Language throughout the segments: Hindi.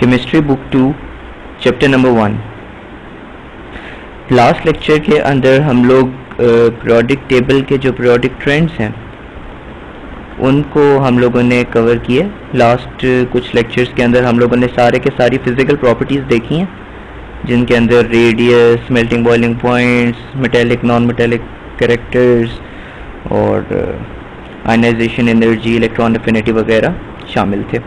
Chemistry book 2 chapter number 1। Last lecture के अंदर हम लोग पीरियोडिक टेबल के जो पीरियोडिक ट्रेंड्स हैं उनको हम लोगों ने कवर किए। लास्ट कुछ लेक्चर्स के अंदर हम लोगों ने सारे के सारी फिजिकल प्रॉपर्टीज़ देखी हैं, जिनके अंदर radius, melting boiling points, metallic non metallic characters और आयनाइजेशन एनर्जी, इलेक्ट्रॉन एफिनिटी वगैरह शामिल थे।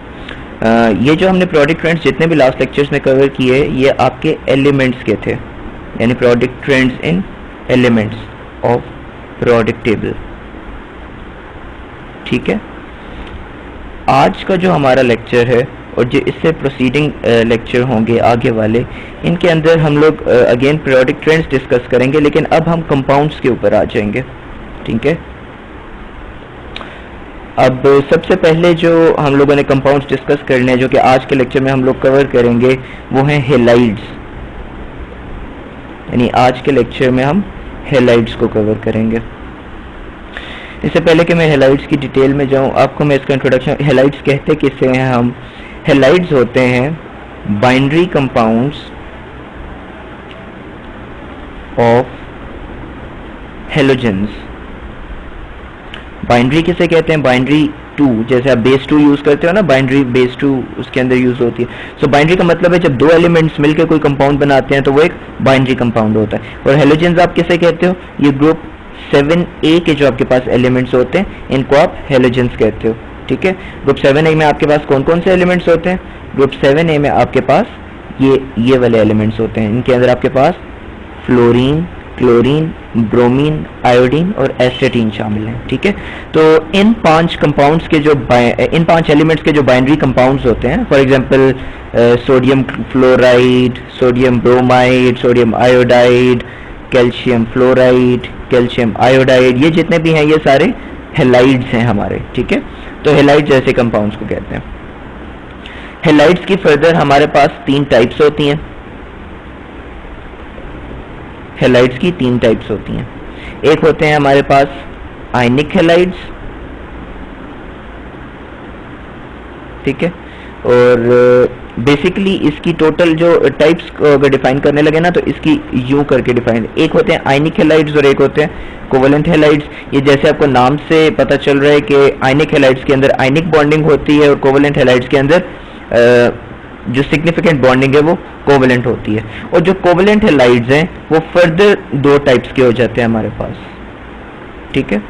ये जो हमने पीरियोडिक ट्रेंड्स जितने भी लास्ट लेक्चर्स में कवर किए ये आपके एलिमेंट्स के थे, यानी periodic trends in elements of periodic table. ठीक है, आज का जो हमारा लेक्चर है और जो इससे प्रोसीडिंग लेक्चर होंगे आगे वाले, इनके अंदर हम लोग अगेन पीरियोडिक ट्रेंड्स डिस्कस करेंगे, लेकिन अब हम कंपाउंड्स के ऊपर आ जाएंगे। ठीक है, अब सबसे पहले जो हम लोगों ने कंपाउंड्स डिस्कस करने हैं, जो कि आज के लेक्चर में हम लोग कवर करेंगे, वो हैं हेलाइड्स। यानी आज के लेक्चर में हम हेलाइड्स को कवर करेंगे। इससे पहले कि मैं हेलाइड्स की डिटेल में जाऊं, आपको मैं इसका इंट्रोडक्शन, हेलाइड्स कहते किसे हैं हम? हेलाइड्स होते हैं binary compounds of halogens. Binary किसे कहते हैं? बाइनरी 2, जैसे आप बेस 2 यूज करते हो ना, बाइनरी बेस 2 उसके अंदर यूज होती है। सो बाइनरी का मतलब है जब दो एलिमेंट्स मिलकर कोई कंपाउंड बनाते हैं तो वो एक बाइनरी कंपाउंड होता है। और हेलोजेंस आप किसे कहते हो? ये ग्रुप 7A के जो आपके पास एलिमेंट्स होते हैं इनको आप हेलोजेंस कहते हो। ठीक है, ग्रुप 7A में आपके पास कौन कौन से एलिमेंट्स होते हैं? ग्रुप 7A में आपके पास ये वाले एलिमेंट्स होते हैं। इनके अंदर आपके पास फ्लोरीन, क्लोरीन, ब्रोमीन, आयोडीन और एस्टेटीन शामिल हैं। ठीक है, तो इन 5 कंपाउंड्स के जो इन 5 एलिमेंट्स के जो बाइनरी कंपाउंड्स होते हैं, for example sodium fluoride, sodium bromide, sodium iodide, calcium fluoride, calcium iodide, ये जितने भी हैं ये सारे हेलाइड्स हैं हमारे। ठीक है, तो हेलाइड्स जैसे कंपाउंड्स को कहते हैं। हेलाइड्स की फर्दर हमारे पास 3 टाइप्स होती हैं। हेलाइड्स की 3 टाइप्स होती हैं। एक होते हैं हमारे पास आयनिक हेलाइड्स, ठीक है, और बेसिकली इसकी टोटल जो टाइप्स को अगर डिफाइन करने लगे ना तो इसकी यूं करके डिफाइन, एक होते हैं आयनिक हेलाइड्स और एक होते हैं कोवेलेंट हेलाइड्स। ये जैसे आपको नाम से पता चल रहा है कि आयनिक हेलाइड्स के अंदर आयनिक बॉन्डिंग होती है और कोवेलेंट हेलाइड्स के अंदर जो सिग्निफिकेंट बॉन्डिंग है वो कोवेलेंट होती है। और जो कोवेलेंट हेलाइड्स हैं वो फर्दर 2 टाइप्स के हो जाते हैं हमारे पास। ठीक है,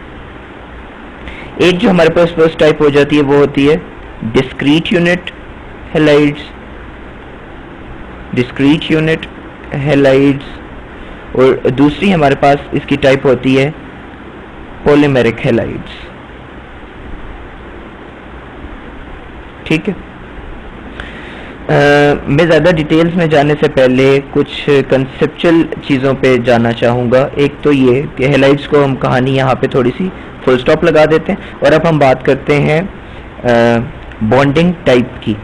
एक जो हमारे पास फर्स्ट टाइप हो जाती है वो होती है discrete unit halides, discrete unit halides, और दूसरी हमारे पास इसकी टाइप होती है पॉलीमेरिक हेलाइड्स। ठीक है, मैं ज़्यादा डिटेल्स में जाने से पहले कुछ कंसेप्चुअल चीज़ों पे जाना चाहूँगा। एक तो ये कि हेलाइड्स को हम कहानी यहाँ पे थोड़ी सी फुल स्टॉप लगा देते हैं और अब हम बात करते हैं बॉन्डिंग टाइप की।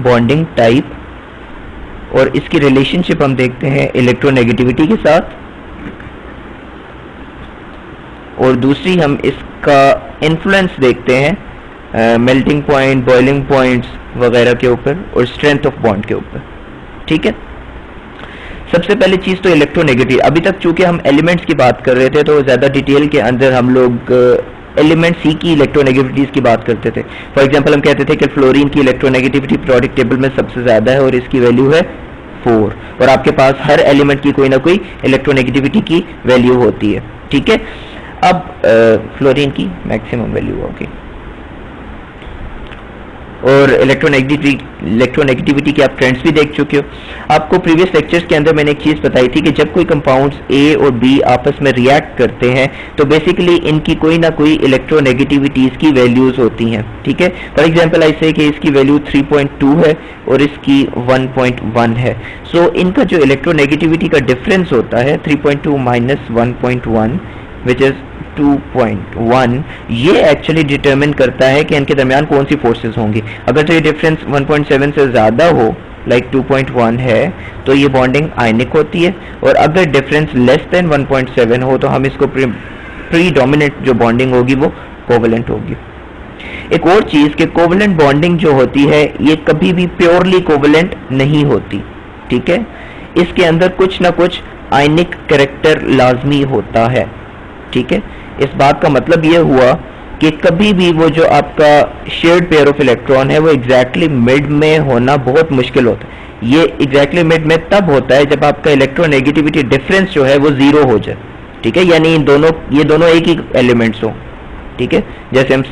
बॉन्डिंग टाइप और इसकी रिलेशनशिप हम देखते हैं इलेक्ट्रोनेगेटिविटी के साथ, और दूसरी हम इसका इन्फ्लुएंस देखते हैं मेल्टिंग पॉइंट, बॉइलिंग पॉइंट्स वगैरह के ऊपर और स्ट्रेंथ ऑफ बॉन्ड के ऊपर। ठीक है, सबसे पहली चीज तो इलेक्ट्रोनेगेटिव। अभी तक चूंकि हम एलिमेंट्स की बात कर रहे थे तो ज्यादा डिटेल के अंदर हम लोग एलिमेंट सी की इलेक्ट्रोनेगेटिविटीज की बात करते थे। फॉर एग्जांपल हम कहते थे कि फ्लोरीन की इलेक्ट्रोनेगेटिविटी पीरियोडिक टेबल में सबसे ज्यादा है और इसकी वैल्यू है 4, और आपके पास हर एलिमेंट की कोई ना कोई इलेक्ट्रोनेगेटिविटी की वैल्यू होती है। ठीक है, अब फ्लोरीन की मैक्सिमम वैल्यू होगी। और इलेक्ट्रोनेगेटिविटी के आप ट्रेंड्स भी देख चुके हो। आपको प्रीवियस लेक्चर्स के अंदर मैंने एक चीज़ बताई थी कि जब कोई कंपाउंड्स ए और बी आपस में रिएक्ट करते हैं तो बेसिकली इनकी कोई ना कोई इलेक्ट्रोनेगेटिविटीज़ की वैल्यूज होती हैं। ठीक है, फॉर एग्जांपल ऐसे कि इसकी वैल्यू 3.2 है और इसकी 1.1 है। सो इनका जो इलेक्ट्रोनेगेटिविटी का डिफरेंस होता है 3.2 माइनस 1.1 विच इज़ 2.1, ये एक्चुअली डिटरमिन करता है कि इनके दरमियान कौन सी फोर्सेस होंगी। अगर तो ये डिफरेंस 1.7 से ज़्यादा हो, लाइक 2.1 है, तो ये बॉन्डिंग आयनिक होती है, और अगर डिफरेंस लेस देन 1.7 हो तो हम इसको प्रीडोमिनेंट जो बॉन्डिंग होगी वो कोवेलेंट होगी। एक और चीज कि कोवलेंट बॉन्डिंग जो होती है ये कभी भी प्योरली कोवलेंट नहीं होती, ठीक है, इसके अंदर कुछ ना कुछ आयनिक कैरेक्टर लाजमी होता है, ठीक है। इस बात का मतलब ये हुआ कि कभी भी वो जो आपका शेयर्ड पेयर ऑफ इलेक्ट्रॉन है वो एग्जैक्टली मिड में होना बहुत मुश्किल होता है। ये एग्जैक्टली मिड में तब होता है जब आपका इलेक्ट्रोनेगेटिविटी डिफरेंस जो है वो जीरो हो जाए, ठीक है, यानी ये दोनों एक ही एलिमेंट्स हो, ठीक है। जैसे हम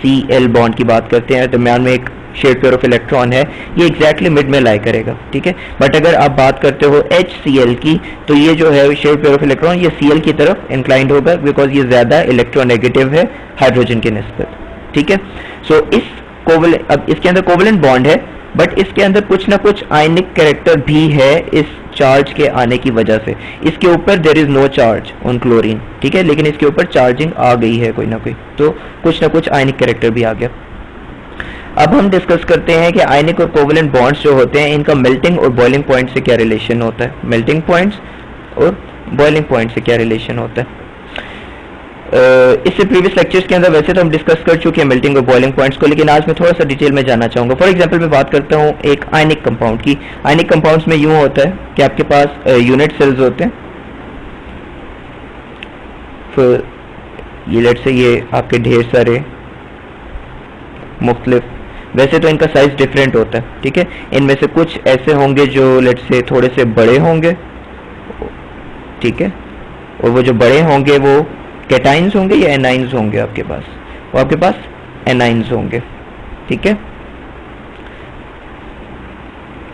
Cl बॉन्ड की बात करते हैं, दरम्यान में एक शेयर्ड पेयर ऑफ इलेक्ट्रॉन है, ये एग्जैक्टली मिड में लाई करेगा, ठीक है। बट अगर आप बात करते हो HCl की, तो ये जो है शेयर्ड पेयर ऑफ इलेक्ट्रॉन ये Cl की तरफ इंक्लाइंड होगा, बिकॉज ये ज्यादा इलेक्ट्रोनेगेटिव है हाइड्रोजन के निस्बत, ठीक है। सो अब इसके अंदर कोवलेंट बॉन्ड है, बट इसके अंदर कुछ ना कुछ आयनिक कैरेक्टर भी है इस चार्ज के आने की वजह से। इसके ऊपर there is no charge on chlorine, ठीक है, लेकिन इसके ऊपर चार्जिंग आ गई है कोई ना कोई, तो कुछ ना कुछ आयनिक कैरेक्टर भी आ गया। अब हम डिस्कस करते हैं कि आयनिक और कोवलेंट बॉन्ड्स जो होते हैं इनका मेल्टिंग और बॉइलिंग पॉइंट से क्या रिलेशन होता है। मेल्टिंग पॉइंट्स और बॉइलिंग पॉइंट से क्या रिलेशन होता है। इससे प्रीवियस लेक्चर्स के अंदर वैसे तो हम डिस्कस कर चुके हैं मेल्टिंग और बॉइलिंग पॉइंट्स को, लेकिन आज मैं थोड़ा सा डिटेल में जानना चाहूंगा। फॉर एग्जांपल मैं बात करता हूँ एक आयनिक कंपाउंड की। आयनिक कंपाउंड्स में यूं होता है कि आपके पास यूनिट सेल्स होते हैं, फिर ये लेट से ये आपके ढेर सारे मुख्तलिफ, वैसे तो इनका साइज डिफरेंट होता है, ठीक है। इनमें से कुछ ऐसे होंगे जो लेट से थोड़े से बड़े होंगे, ठीक है, और वो जो बड़े होंगे वो कैटाइंस होंगे या एनाइंस होंगे आपके पास, वो आपके पास एनाइंस होंगे, ठीक है।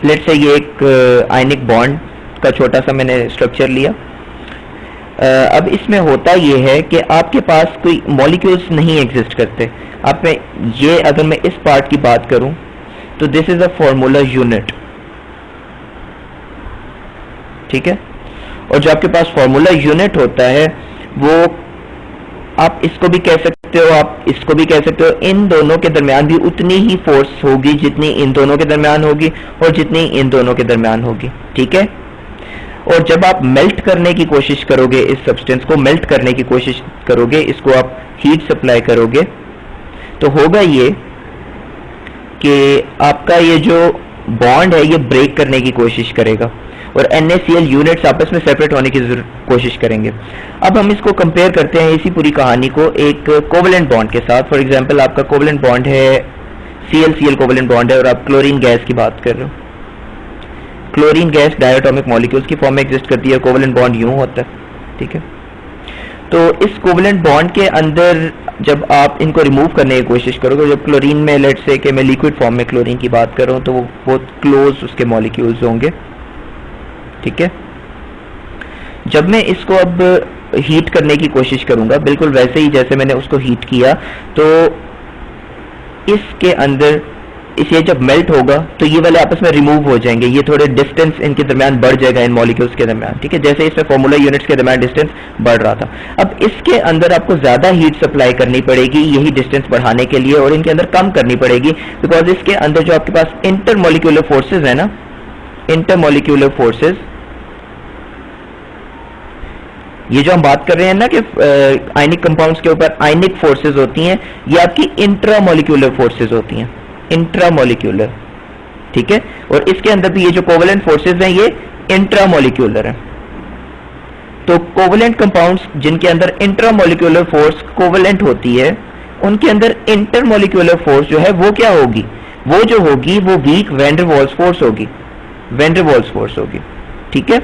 लेट से ये एक आयनिक बॉन्ड का छोटा सा मैंने स्ट्रक्चर लिया। अब इसमें होता ये है कि आपके पास कोई मॉलिक्यूल्स नहीं एग्जिस्ट करते। आप में ये अगर मैं इस पार्ट की बात करूं तो this is a formula unit, ठीक है। और जो आपके पास फॉर्मूला यूनिट होता है वो आप इसको भी कह सकते हो, आप इसको भी कह सकते हो, इन दोनों के दरमियान भी उतनी ही फोर्स होगी जितनी इन दोनों के दरमियान होगी और जितनी इन दोनों के दरमियान होगी, ठीक है। और जब आप मेल्ट करने की कोशिश करोगे, इस सब्सटेंस को मेल्ट करने की कोशिश करोगे, इसको आप हीट सप्लाई करोगे, तो होगा ये कि आपका ये जो बॉन्ड है ये ब्रेक करने की कोशिश करेगा और NaCl यूनिट्स आपस में सेपरेट होने की कोशिश करेंगे। अब हम इसको कंपेयर करते हैं इसी पूरी कहानी को एक कोवलेंट बॉन्ड के साथ। फॉर एग्जांपल आपका कोवलेंट बॉन्ड है Cl कोवलेंट बॉन्ड है और आप क्लोरीन गैस की बात कर रहे हो। क्लोरीन गैस डायटोमिक मॉलिक्यूल्स की फॉर्म में एग्जिस्ट करती है, कोवलेंट बॉन्ड यूं होता है, ठीक है। तो इस कोवलेंट बॉन्ड के अंदर जब आप इनको रिमूव करने की कोशिश करोगे, जब क्लोरीन में लेट से कि मैं लिक्विड फॉर्म में क्लोरीन की बात कर रहा हूं, तो वो बहुत क्लोज उसके मॉलिक्यूल्स होंगे, ठीक है। जब मैं इसको अब हीट करने की कोशिश करूंगा, बिल्कुल वैसे ही जैसे मैंने उसको हीट किया, तो इसके अंदर इसे जब मेल्ट होगा तो ये वाले आपस में रिमूव हो जाएंगे, ये थोड़े डिस्टेंस इनके दरमियान बढ़ जाएगा, इन मॉलिक्यूल्स के दरमियान, ठीक है, जैसे इसमें फॉर्मूला यूनिट्स के दरमियान डिस्टेंस बढ़ रहा था। अब इसके अंदर आपको ज्यादा हीट सप्लाई करनी पड़ेगी यही डिस्टेंस बढ़ाने के लिए, और इनके अंदर कम करनी पड़ेगी, बिकॉज इसके अंदर जो आपके पास इंटरमॉलिक्यूलर फोर्सेज है ना, इंटरमॉलिक्यूलर फोर्सेज, ये जो हम बात कर रहे हैं ना कि आयनिक कंपाउंड्स के ऊपर आयनिक फोर्सेज होती हैं, ये आपकी इंट्रामॉलिक्यूलर फोर्सेज होती हैं, इंट्रामॉलिक्यूलर, ठीक है। और इसके अंदर भी ये जो कोवलेंट फोर्सेज हैं ये इंट्रामॉलिक्यूलर हैं। तो कोवलेंट कंपाउंड्स जिनके अंदर इंट्रामॉलिक्यूलर फोर्स कोवलेंट होती है, उनके अंदर इंटरमॉलिक्यूलर फोर्स जो है वो क्या होगी, वो जो होगी वो weak van der Waals force होगी, वैन डर वाल्स फोर्स होगी, ठीक है।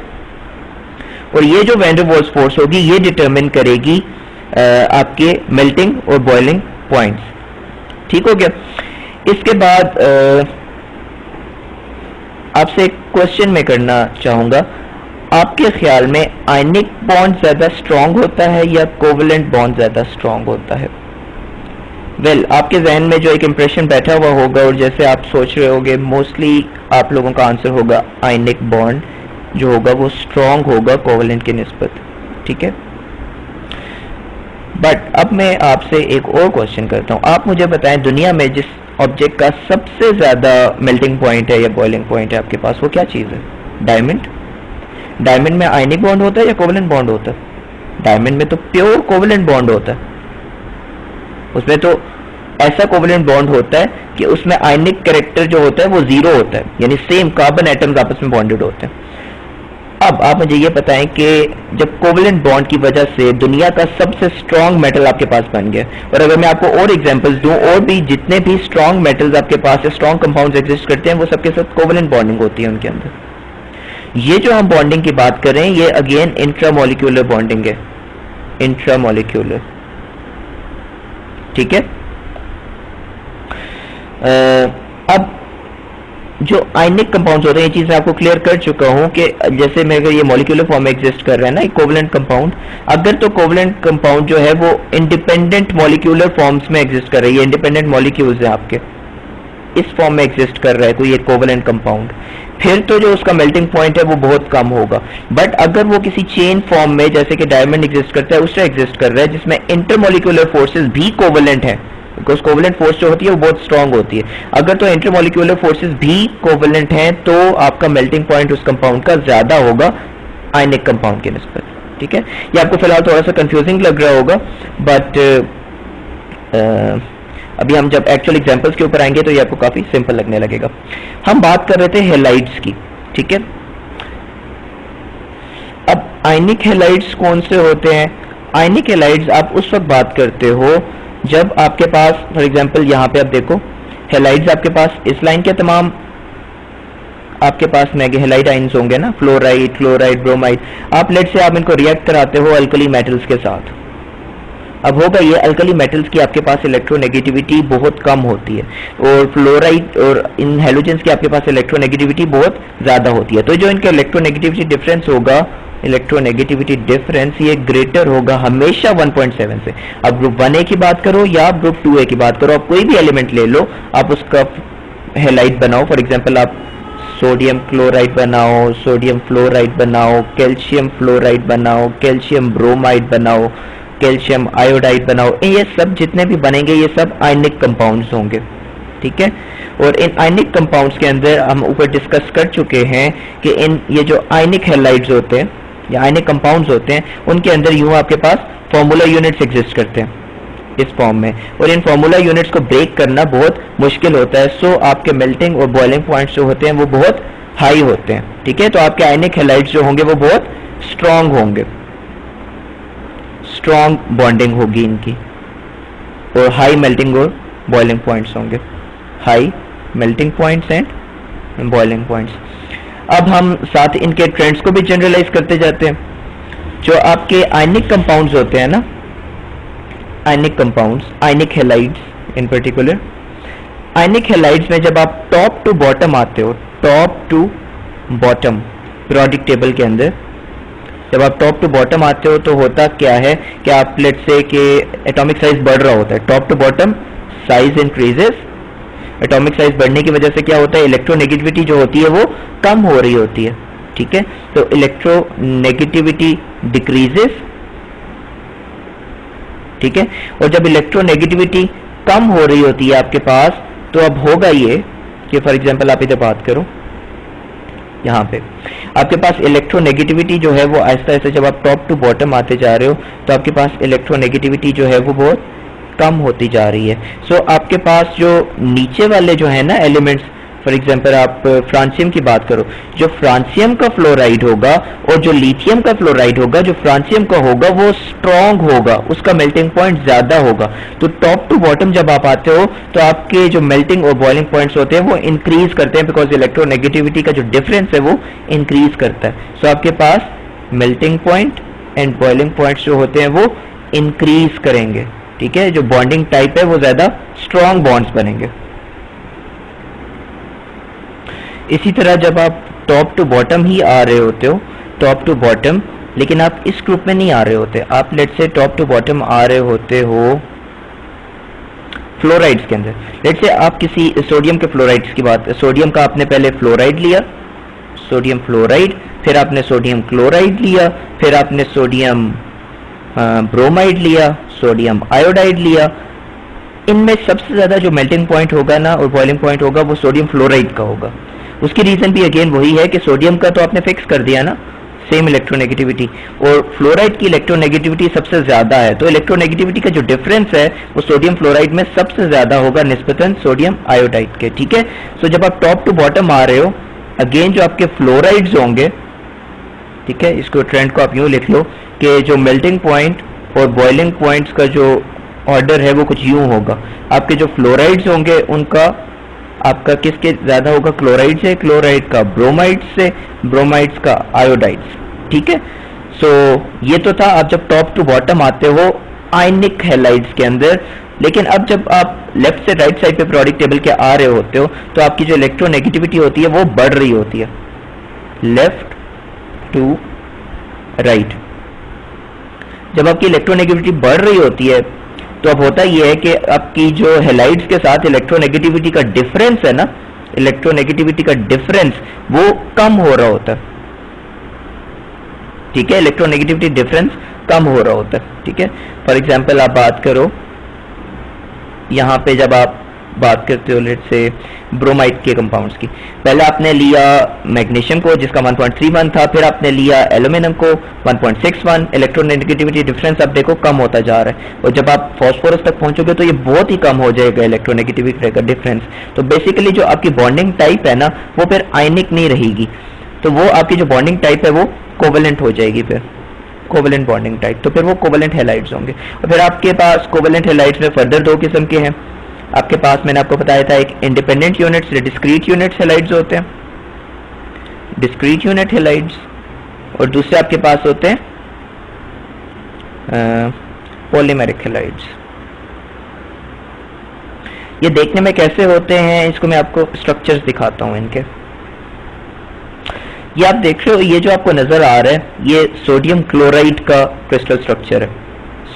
और ये जो वैन डर वाल्स फोर्स होगी ये डिटरमिन करेगी आपके मेल्टिंग और बॉइलिंग पॉइंट्स, ठीक हो गया। इसके बाद आपसे एक क्वेश्चन मैं करना चाहूंगा, आपके ख्याल में आयनिक बॉन्ड ज्यादा स्ट्रांग होता है या कोवलेंट बॉन्ड ज्यादा स्ट्रांग होता है? वेल, आपके जहन में जो एक इंप्रेशन बैठा हुआ होगा और जैसे आप सोच रहे होगे, मोस्टली आप लोगों का आंसर होगा आयनिक बॉन्ड जो होगा वो स्ट्रांग होगा कोवलेंट के निस्बत, ठीक है। बट अब मैं आपसे एक और क्वेश्चन करता हूं, आप मुझे बताएं दुनिया में जिस ऑब्जेक्ट का सबसे ज्यादा मेल्टिंग पॉइंट है या बॉइलिंग पॉइंट है आपके पास, वो क्या चीज है? डायमंड। डायमंड में आयनिक बॉन्ड होता है या कोवलेंट बॉन्ड होता है? डायमंड में तो प्योर कोवलेंट बॉन्ड होता है, उसमें तो ऐसा कोवेलेंट बॉन्ड होता है कि उसमें आयनिक कैरेक्टर जो होता है वो जीरो होता है, यानी सेम कार्बन एटम्स आपस में बॉन्डेड होते हैं। अब आप मुझे ये बताएं कि जब कोवेलेंट बॉन्ड की वजह से दुनिया का सबसे स्ट्रॉन्ग मेटल आपके पास बन गया, और अगर मैं आपको और एग्जांपल्स दूं, और भी जितने भी स्ट्रॉन्ग मेटल्स आपके पास है, स्ट्रॉन्ग कंपाउंड्स एग्जिस्ट करते हैं, वो सबके साथ कोवेलेंट बॉन्डिंग होती है उनके अंदर। ये जो हम बॉन्डिंग की बात कर रहे हैं, ये अगेन इंट्रामोलिक्यूलर बॉन्डिंग है, इंट्रामोलिक्यूलर, ठीक है। अब जो आयनिक कंपाउंड्स होते हैं, ये चीज मैं आपको क्लियर कर चुका हूं कि जैसे में अगर ये मॉलिक्यूलर फॉर्म में एग्जिस्ट कर रहा है ना एक कोवेलेंट कंपाउंड, अगर तो कोवेलेंट कंपाउंड जो है वो इंडिपेंडेंट मॉलिक्यूलर फॉर्म्स में एग्जिस्ट कर रही है, इंडिपेंडेंट मॉलिक्यूल्स है आपके, इस फॉर्म में एग्जिस्ट कर रहा है कोई एक कोवेलेंट कंपाउंड, फिर तो जो उसका मेल्टिंग पॉइंट है वो बहुत कम होगा। बट अगर वो किसी चेन फॉर्म में, जैसे कि डायमंड एग्जिस्ट करता है, उससे एग्जिस्ट कर रहा है जिसमें इंटरमोलिक्यूलर फोर्सेस भी कोवेलेंट है, बिकॉज कोवेलेंट फोर्स जो होती है वो बहुत स्ट्रांग होती है, अगर तो इंटरमोलिक्यूलर फोर्सेस भी कोवेलेंट हैं तो आपका मेल्टिंग पॉइंट उस कंपाउंड का ज्यादा होगा आयनिक कंपाउंड के निस्बत, ठीक है। ये आपको फिलहाल थोड़ा सा कंफ्यूजिंग लग रहा होगा, बट अभी हम जब एक्चुअल एग्जांपल्स के ऊपर आएंगे तो ये आपको काफी सिंपल लगने लगेगा। हम बात कर रहे थे हेलाइड्स की, ठीक है। अब आयनिक हेलाइड्स कौन से होते हैं? आयनिक हेलाइड्स आप उस वक्त बात करते हो जब आपके पास, फॉर एग्जांपल यहाँ पे आप देखो, हेलाइड्स आपके पास इस लाइन के तमाम आपके पास मेगा हेलाइड आयंस होंगे ना, फ्लोराइड, क्लोराइड, ब्रोमाइड। आप लेट से आप इनको रिएक्ट कराते हो अल्कली मेटल्स के साथ, अब होगा ये अल्कली मेटल्स की आपके पास इलेक्ट्रोनेगेटिविटी बहुत कम होती है, और फ्लोराइड और इन हेलोजेंस की आपके पास इलेक्ट्रोनेगेटिविटी बहुत ज्यादा होती है। तो जो इनका इलेक्ट्रोनेगेटिविटी डिफरेंस होगा, इलेक्ट्रोनेगेटिविटी डिफरेंस, ये ग्रेटर होगा हमेशा 1.7 से। अब ग्रुप 1A की बात करो या आप ग्रुप 2A की बात करो, आप कोई भी एलिमेंट ले लो, आप उसका हेलाइड बनाओ, फॉर एग्जांपल आप सोडियम क्लोराइड बनाओ, सोडियम फ्लोराइड बनाओ, कैल्शियम फ्लोराइड बनाओ, कैल्शियम ब्रोमाइड बनाओ, कैल्शियम आयोडाइड बनाओ, ये सब जितने भी बनेंगे ये सब आयनिक कंपाउंड्स होंगे, ठीक है। और इन आयनिक कंपाउंड्स के अंदर हम ऊपर डिस्कस कर चुके हैं कि इन ये जो आयनिक हैलाइड्स होते हैं या आयनिक कंपाउंड्स होते हैं, उनके अंदर यूं आपके पास फॉर्मूला यूनिट्स एग्जिस्ट करते हैं इस फॉर्म में, और इन फॉर्मूला यूनिट्स को ब्रेक करना बहुत मुश्किल होता है। सो आपके मेल्टिंग और बॉइलिंग पॉइंट्स जो होते हैं वो बहुत हाई होते हैं, ठीक है। तो आपके आयनिक हैलाइड्स जो होंगे वो बहुत स्ट्रांग होंगे, स्ट्रांग बॉन्डिंग होगी इनकी, और हाई मेल्टिंग और बॉइलिंग पॉइंट्स होंगे, high melting points and boiling points. अब हम साथ इनके ट्रेंड्स को भी जनरलाइज करते जाते हैं। जो आपके आयनिक कंपाउंड्स होते हैं ना, ionic compounds, ionic halides in particular, ionic halides में जब आप टॉप टू बॉटम आते हो, top to bottom periodic table के अंदर जब आप टॉप टू बॉटम आते हो तो होता क्या है कि आप लेट्स से कि एटॉमिक साइज बढ़ रहा होता है, top to bottom size increases, atomic size बढ़ने की वजह से क्या होता है, इलेक्ट्रोनेगेटिविटी जो होती है वो कम हो रही होती है, ठीक है। तो इलेक्ट्रोनेगेटिविटी डिक्रीजेस, ठीक है। और जब इलेक्ट्रोनेगेटिविटी कम हो रही होती है आपके पास, तो अब होगा ये कि फॉर एग्जांपल आप इधर बात करो, यहाँ पे आपके पास इलेक्ट्रोनेगेटिविटी जो है वो आहिस्ता आहिस्ता जब आप टॉप टू बॉटम आते जा रहे हो तो आपके पास इलेक्ट्रोनेगेटिविटी जो है वो बहुत कम होती जा रही है। सो आपके पास जो नीचे वाले जो है ना एलिमेंट्स, फॉर एग्जांपल आप फ्रांसियम की बात करो, जो फ्रांसियम का फ्लोराइड होगा और जो लिथियम का फ्लोराइड होगा, जो फ्रांसियम का होगा वो स्ट्रॉन्ग होगा, उसका मेल्टिंग पॉइंट ज्यादा होगा। तो टॉप टू बॉटम जब आप आते हो तो आपके जो मेल्टिंग और बॉइलिंग पॉइंट्स होते हैं वो इंक्रीज करते हैं, बिकॉज इलेक्ट्रोनेगेटिविटी का जो डिफरेंस है वो इंक्रीज करता है। सो आपके पास melting point and boiling points जो होते हैं वो इंक्रीज करेंगे, ठीक है। जो बॉन्डिंग टाइप है वो ज्यादा स्ट्रॉन्ग बॉन्ड्स बनेंगे। इसी तरह जब आप टॉप टू बॉटम ही आ रहे होते हो, टॉप टू बॉटम, लेकिन आप इस ग्रुप में नहीं आ रहे होते, आप लेट से टॉप टू बॉटम आ रहे होते हो फ्लोराइड्स के अंदर, लेट से आप किसी सोडियम के फ्लोराइड्स की बात, सोडियम का आपने पहले फ्लोराइड लिया, सोडियम फ्लोराइड, फिर आपने सोडियम क्लोराइड लिया, फिर आपने सोडियम ब्रोमाइड लिया, सोडियम आयोडाइड लिया। इनमें सबसे ज्यादा जो मेल्टिंग पॉइंट होगा ना और बॉइलिंग पॉइंट होगा वो सोडियम फ्लोराइड का होगा। उसकी रीजन भी अगेन वही है कि सोडियम का तो आपने फिक्स कर दिया ना, सेम इलेक्ट्रोनेगेटिविटी, और फ्लोराइड की इलेक्ट्रोनेगेटिविटी सबसे ज्यादा है, तो इलेक्ट्रोनेगेटिविटी का जो डिफरेंस है वो सोडियम फ्लोराइड में सबसे ज्यादा होगा निस्बतन सोडियम आयोडाइड के। ठीक है, सो जब आप टॉप टू बॉटम आ रहे हो, अगेन जो आपके फ्लोराइड्स होंगे, ठीक है, इसको ट्रेंड को आप यूं लिख लो कि जो मेल्टिंग पॉइंट और बॉइलिंग पॉइंट्स का जो ऑर्डर है वो कुछ यूं होगा। आपके जो फ्लोराइड्स होंगे उनका आपका किसके ज्यादा होगा, क्लोराइड से, क्लोराइड का ब्रोमाइड से, ब्रोमाइड्स का आयोडाइड्स। ठीक है, सो ये तो था आप जब टॉप टू बॉटम आते हो आयनिक हैलाइड्स के अंदर। लेकिन अब जब आप लेफ्ट से राइट साइड पे पीरियोडिक टेबल के आ रहे होते हो तो आपकी जो इलेक्ट्रोनेगेटिविटी होती है वो बढ़ रही होती है, लेफ्ट टू राइट। जब आपकी इलेक्ट्रोनेगेटिविटी बढ़ रही होती है तो अब होता यह है कि आपकी जो हैलाइड्स के साथ इलेक्ट्रोनेगेटिविटी का डिफरेंस है ना, इलेक्ट्रोनेगेटिविटी का डिफरेंस वो कम हो रहा होता है। ठीक है, इलेक्ट्रोनेगेटिविटी डिफरेंस कम हो रहा होता है। ठीक है, फॉर एग्जांपल आप बात करो यहाँ पे, जब आप बात करते हो लेट से ब्रोमाइड के कंपाउंड्स की, पहले आपने लिया मैग्नीशियम को जिसका 1.31 था, फिर आपने लिया एल्यूमिनियम को 1.61, इलेक्ट्रोनेगेटिविटी डिफरेंस आप देखो कम होता जा रहा है, और जब आप फास्फोरस तक पहुंचोगे तो ये बहुत ही कम हो जाएगा इलेक्ट्रोनेगेटिविटी का डिफरेंस। तो बेसिकली जो आपकी बॉन्डिंग टाइप है ना वो फिर आयनिक नहीं रहेगी, तो वो आपकी जो बॉन्डिंग टाइप है वो कोवेलेंट हो जाएगी, फिर कोवेलेंट बॉन्डिंग टाइप, तो फिर वो कोवेलेंट हैलाइड्स होंगे। और फिर आपके पास कोवेलेंट हैलाइड्स में फर्दर दो किस्म के हैं आपके पास, मैंने आपको बताया था, एक independent units, discrete units halides होते हैं, डिस्क्रीट यूनिट हैलाइड्स, और दूसरे आपके पास होते हैं पॉलीमेरिक हैलाइड्स। ये देखने में कैसे होते हैं इसको मैं आपको स्ट्रक्चर्स दिखाता हूं इनके। ये आप देख रहे हो, ये जो आपको नजर आ रहा है ये सोडियम क्लोराइड का क्रिस्टल स्ट्रक्चर है,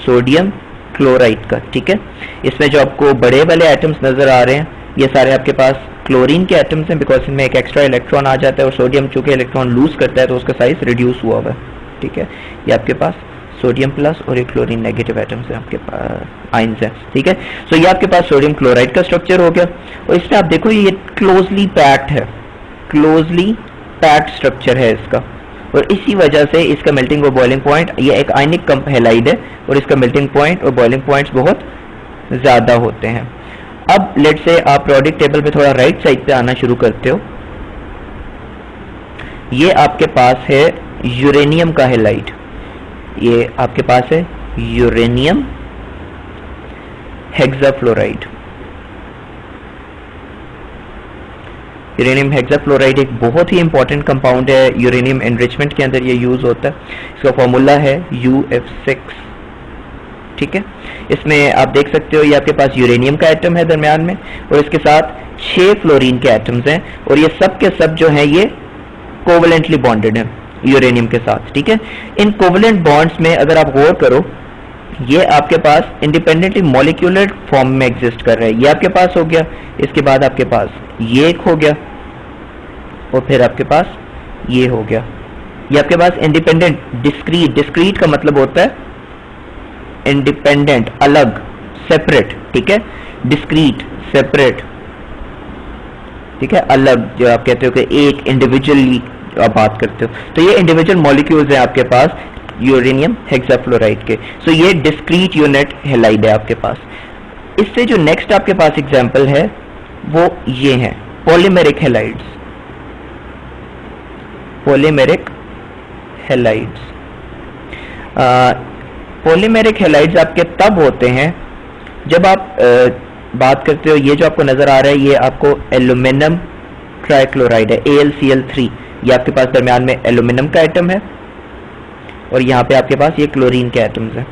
सोडियम क्लोराइड का। ठीक है, इसमें जो आपको बड़े वाले एटम्स नजर आ रहे हैं ये सारे आपके पास क्लोरीन के एटम्स हैं, बिकॉज इनमें एक एक्स्ट्रा इलेक्ट्रॉन आ जाता है और सोडियम चूंकि इलेक्ट्रॉन लूज करता है तो उसका साइज रिड्यूस हुआ हुआ है। ठीक है, ये आपके पास सोडियम प्लस और एक क्लोरीन नेगेटिव एटम्स है आपके पास, आयंस है। ठीक है, सो ये आपके पास सोडियम क्लोराइड का स्ट्रक्चर हो गया, और इसमें आप देखो ये क्लोजली पैक्ड है, क्लोजली पैक्ड स्ट्रक्चर है इसका, और इसी वजह से इसका मेल्टिंग और बॉइलिंग पॉइंट, ये एक आयनिक हैलाइड है और इसका मेल्टिंग पॉइंट और बॉइलिंग पॉइंट्स बहुत ज्यादा होते हैं। अब लेट से आप पीरियोडिक टेबल पे थोड़ा राइट साइड पे आना शुरू करते हो, ये आपके पास है यूरेनियम का हैलाइड, ये आपके पास है यूरेनियम हेक्साफ्लोराइड। यूरेनियम हेक्साफ्लोराइड एक बहुत ही इंपॉर्टेंट कंपाउंड है, यूरेनियम एनरिचमेंट के अंदर ये यूज होता है, इसका फॉर्मूला है UF6। ठीक है, इसमें आप देख सकते हो ये आपके पास यूरेनियम का एटम है दरमियान में, और इसके साथ 6 फ्लोरीन के एटम्स हैं, और ये सब के सब जो हैं ये कोवेलेंटली बॉन्डेड है यूरेनियम के साथ। ठीक है, इन कोवेलेंट बॉन्ड्स में अगर आप गौर करो ये आपके पास इंडिपेंडेंटली मॉलिक्यूलर फॉर्म में एग्जिस्ट कर रहे हैं, ये आपके पास हो गया, इसके बाद आपके पास ये एक हो गया, और फिर आपके पास ये हो गया, ये आपके पास इंडिपेंडेंट डिस्क्रीट, डिस्क्रीट का मतलब होता है इंडिपेंडेंट, अलग, सेपरेट। ठीक है, डिस्क्रीट सेपरेट, ठीक है, अलग, जो आप कहते हो कि एक इंडिविजुअली आप बात करते हो, तो ये इंडिविजुअल मॉलिक्यूल्स हैं आपके पास यूरेनियम हेक्साफ्लोराइड के। सो ये डिस्क्रीट यूनिट हैलाइड है आपके पास। इससे जो नेक्स्ट आपके पास एग्जांपल है वो ये है polymeric halides, polymeric halides. Polymeric halides आपके तब होते हैं जब आप बात करते हो, ये जो आपको नजर आ रहा है ये आपको एल्यूमिनियम ट्राइक्लोराइड है, AlCl3, ये आपके पास दरमियान में एल्यूमिनियम का एटम है, और यहाँ पे आपके पास ये क्लोरीन के एटम्स हैं,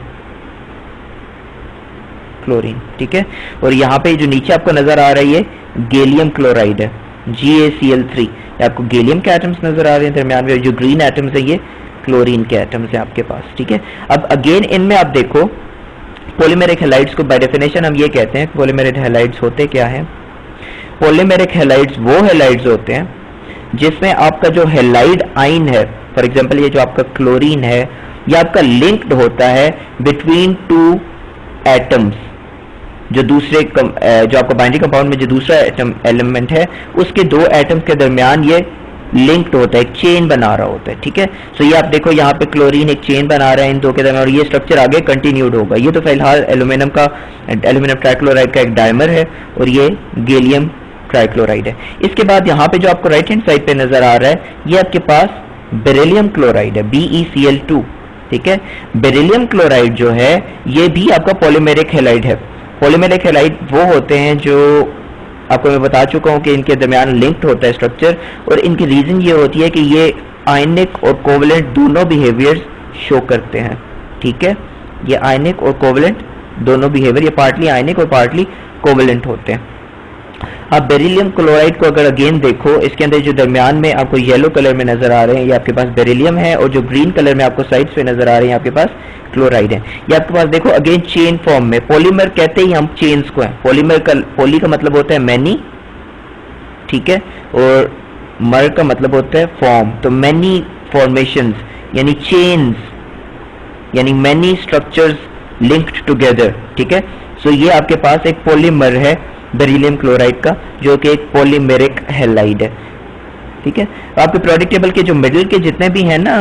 क्लोरीन। ठीक है, और यहाँ पे जो नीचे आपको नजर आ रहा है ये गैलियम क्लोराइड है, GaCl3, आपको गैलियम के एटम्स नजर आ रहे हैं दरमियान में, जो ग्रीन एटम्स है ये क्लोरीन के एटम्स हैं आपके पास। ठीक है, अब अगेन इनमें आप देखो पॉलीमेरिक हैलाइड्स को बाय डेफिनेशन हम ये कहते हैं, पॉलीमेरिक हैलाइड्स होते क्या हैं? पॉलीमेरिक हैलाइड्स वो हैलाइड्स होते हैं जिसमें आपका जो हैलाइड आइन है, फॉर एग्जांपल ये जो आपका क्लोरीन है, ये आपका लिंक्ड होता है बिटवीन टू एटम्स, जो दूसरे जो आपका बाइंडिंग कंपाउंड में जो दूसरा एटम एलिमेंट है उसके दो एटम्स के दरमियान ये लिंक्ड होता है, एक चेन बना रहा होता है, ठीक है। सो ये आप देखो यहाँ पे क्लोरीन एक चेन बना रहा है इन दो के दरमियान, और ये स्ट्रक्चर आगे कंटिन्यूड होगा। ये तो फिलहाल एल्यूमिनियम ट्राइक्लोराइड का एक डायमर है, और ये गैलियम ट्राइक्लोराइड है। इसके बाद यहाँ पे जो आपको राइट हैंड साइड पे नजर आ रहा है, ये आपके पास बेरिलियम क्लोराइड है, BeCl2, ठीक है। बेरिलियम क्लोराइड जो है ये भी आपका पॉलीमेरिक हैलाइड है। पॉलीमेरिक हैलाइड वो होते हैं जो आपको मैं बता चुका हूं कि इनके दरमियान लिंक्ड होता है स्ट्रक्चर, और इनकी रीजन ये होती है कि ये आयनिक और कोवलेंट दोनों बिहेवियर्स शो करते हैं, ठीक है। ये आयनिक और कोवलेंट दोनों बिहेवियर, ये पार्टली आयनिक और पार्टली कोवलेंट होते हैं। आप बेरिलियम क्लोराइड को अगर अगेन देखो, इसके अंदर जो दरमियान में आपको येलो कलर में नजर आ रहे हैं, ये आपके पास बेरिलियम है, और जो ग्रीन कलर में आपको साइड्स पे नजर आ रहे हैं आपके पास क्लोराइड है। ये आपके पास देखो अगेन चेन फॉर्म में, पॉलीमर कहते ही हम चेन्स को है। पॉली का मतलब होता है मैनी, ठीक है, और मर का मतलब होता है फॉर्म। तो मैनी फॉर्मेशंस यानी चेन्स, यानी मैनी स्ट्रक्चर्स लिंक्ड टुगेदर, ठीक है। सो ये आपके पास एक पॉलीमर है बेरिलियम क्लोराइड का, जो कि एक पॉलीमेरिक हैलाइड है, ठीक है। आपके प्रोडक्ट टेबल के जो मिडिल के जितने भी हैं ना,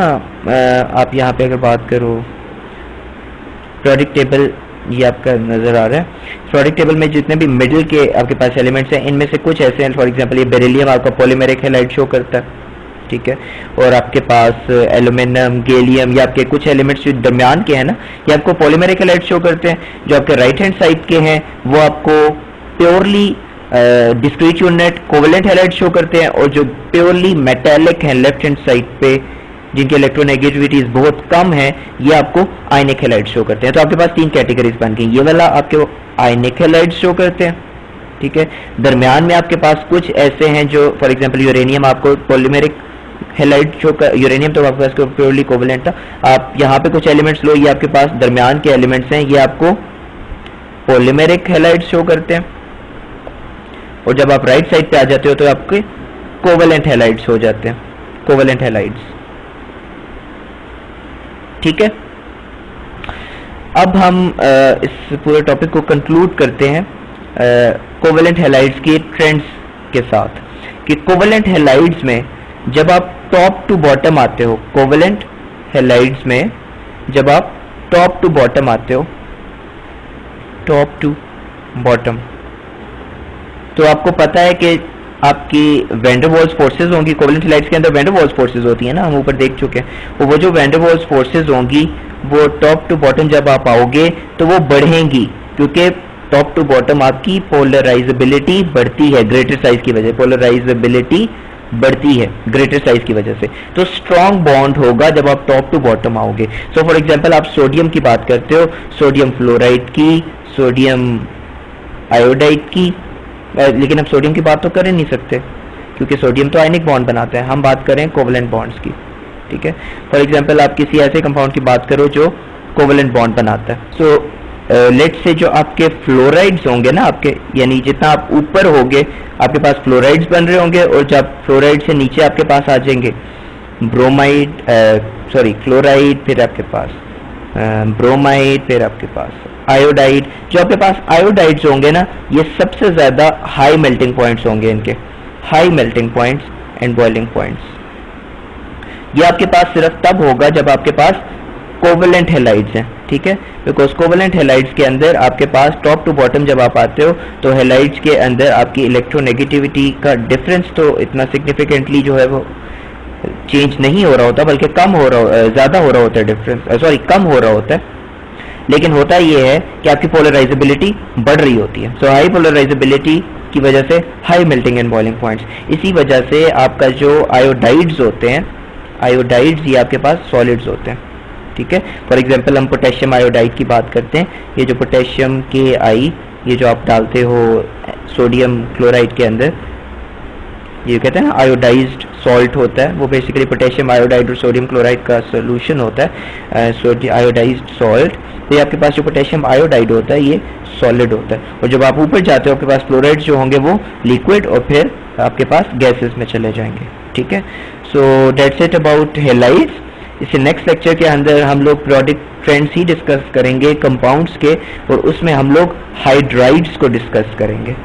आप यहाँ पे अगर बात करो प्रोडक्ट टेबल, ये आपका नजर आ रहा है। प्रोडक्ट टेबल में जितने भी मिडिल के आपके पास एलिमेंट्स हैं, इनमें से कुछ ऐसे हैं, फॉर एग्जांपल ये बेरिलियम आपका पॉलीमेरिक हैलाइड शो करता है, ठीक है। और आपके पास एल्यूमिनियम, गैलियम, या आपके कुछ एलिमेंट्स जो दरमियान के हैं ना, ये आपको पॉलीमेरिक हैलाइड शो करते हैं। जो आपके राइट हैंड साइड के हैं वो आपको purely discrete unit covalent halide show करते हैं, और जो प्योरली मेटालिक हैं लेफ्ट हैंड साइड पे, जिनकी इलेक्ट्रोनेगेटिविटीज बहुत कम है, ये आपको आयनिक हैलाइड शो करते हैं। तो आपके पास तीन कैटेगरीज बन गई। ये वाला आपके आयनिक हैलाइड शो करते हैं, ठीक है। दरमियान में आपके पास कुछ ऐसे हैं जो फॉर एग्जांपल यूरेनियम आपको पॉलीमेरिक हैलाइड शो कर, यूरेनियम तो आपके पास प्योरली कोवेलेंट था। आप यहाँ पे कुछ एलिमेंट्स लो, ये आपके पास दरमियान के एलिमेंट्स हैं, ये आपको पॉलीमेरिक हैलाइड शो करते हैं। और जब आप राइट साइड पे आ जाते हो तो आपके कोवेलेंट हैलाइड्स हो जाते हैं, कोवेलेंट हैलाइड्स, ठीक है। अब हम इस पूरे टॉपिक को कंक्लूड करते हैं कोवेलेंट हैलाइड्स के ट्रेंड्स के साथ, कि कोवेलेंट हैलाइड्स में जब आप टॉप टू बॉटम आते हो, कोवेलेंट हैलाइड्स में जब आप टॉप टू बॉटम आते हो, टॉप टू बॉटम, तो आपको पता है कि आपकी वैन डेर वाल्स फोर्सेज होंगी। कोवेलेंट हैलाइड्स के अंदर वैन डेर वाल्स फोर्सेज होती है ना, हम ऊपर देख चुके हैं। वो जो वैन डेर वाल्स फोर्सेज होंगी वो टॉप टू बॉटम जब आप आओगे तो वो बढ़ेंगी, क्योंकि टॉप टू बॉटम आपकी पोलराइजेबिलिटी बढ़ती है ग्रेटर साइज की वजह, पोलराइजेबिलिटी बढ़ती है ग्रेटर साइज की वजह से। तो स्ट्रॉन्ग बॉन्ड होगा जब आप टॉप टू बॉटम आओगे। सो फॉर एग्जांपल आप सोडियम की बात करते हो, सोडियम फ्लोराइड की, सोडियम आयोडाइड की, लेकिन हम सोडियम की बात तो कर ही नहीं सकते क्योंकि सोडियम तो आयनिक बॉन्ड बनाता है। हम बात करें कोवेलेंट बॉन्ड्स की, ठीक है। फॉर एग्जांपल आप किसी ऐसे कंपाउंड की बात करो जो कोवेलेंट बॉन्ड बनाता है। सो लेट से जो आपके फ्लोराइड्स होंगे ना आपके, यानी जितना आप ऊपर होगे आपके पास फ्लोराइड्स बन रहे होंगे, और जब फ्लोराइड से नीचे आपके पास आ जाएंगे ब्रोमाइड, क्लोराइड, फिर आपके पास ब्रोमाइड, फिर आपके पास आयोडाइड। जो आपके पास आयोडाइड्स होंगे ना, ये सबसे ज्यादा हाई मेल्टिंग पॉइंट्स होंगे, इनके high melting points and boiling points. ये आपके पास सिर्फ तब होगा जब आपके पास कोवेलेंट हैलाइड्स हैं, ठीक है। बिकॉज कोवेलेंट हैलाइड्स के अंदर आपके पास टॉप टू बॉटम जब आप आते हो तो हैलाइड्स के अंदर आपकी इलेक्ट्रोनेगेटिविटी का डिफरेंस तो इतना सिग्निफिकेंटली जो है वो चेंज नहीं हो रहा होता, बल्कि कम हो रहा, ज्यादा हो रहा होता है डिफरेंस, सॉरी कम हो रहा होता है। लेकिन होता यह है कि आपकी पोलराइजेबिलिटी बढ़ रही होती है। सो हाई पोलराइजेबिलिटी की वजह से high melting and boiling points, इसी वजह से आपका जो आयोडाइड्स होते हैं, आयोडाइड्स ये आपके पास सॉलिड्स होते हैं, ठीक है। फॉर एग्जांपल हम पोटेशियम आयोडाइड की बात करते हैं। ये जो पोटेशियम के आई, ये जो आप डालते हो सोडियम क्लोराइड के अंदर, ये कहते हैं ना आयोडाइज्ड सॉल्ट होता है, वो बेसिकली पोटेशियम आयोडाइड और सोडियम क्लोराइड का सोल्यूशन होता है, आयोडाइज्ड सॉल्ट। तो ये आपके पास जो पोटेशियम आयोडाइड होता है ये सॉलिड होता है, और जब आप ऊपर जाते हो आपके पास फ्लोराइड्स जो होंगे वो लिक्विड और फिर आपके पास गैसेस में चले जाएंगे, ठीक है। So that's it about halides. इससे नेक्स्ट लेक्चर के अंदर हम लोग प्रोडक्ट ट्रेंड्स ही डिस्कस करेंगे कंपाउंड्स के, और उसमें हम लोग हाइड्राइड्स को डिस्कस करेंगे।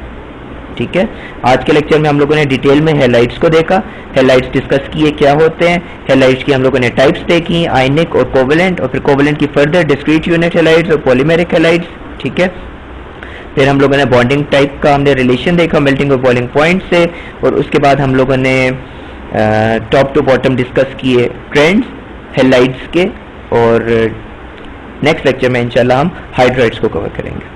ठीक है। आज के लेक्चर में हम लोगों ने डिटेल में हेलाइट्स को देखा, हेलाइट्स डिस्कस किए क्या होते हैं, हेलाइट्स की हम लोगों ने टाइप्स देखी, आयनिक और कोवेलेंट, और फिर कोवेलेंट की फर्दर डिस्क्रीट यूनिट हेलाइट्स और पॉलीमेरिक हेलाइट्स, ठीक है। फिर हम लोगों ने बॉन्डिंग टाइप का हमने रिलेशन देखा मेल्टिंग और बॉइलिंग पॉइंट से, और उसके बाद हम लोगों ने टॉप टू बॉटम डिस्कस किए ट्रेंड्स हेलाइट्स के, और नेक्स्ट लेक्चर में इंशाल्लाह हम हाइड्राइड्स को कवर करेंगे।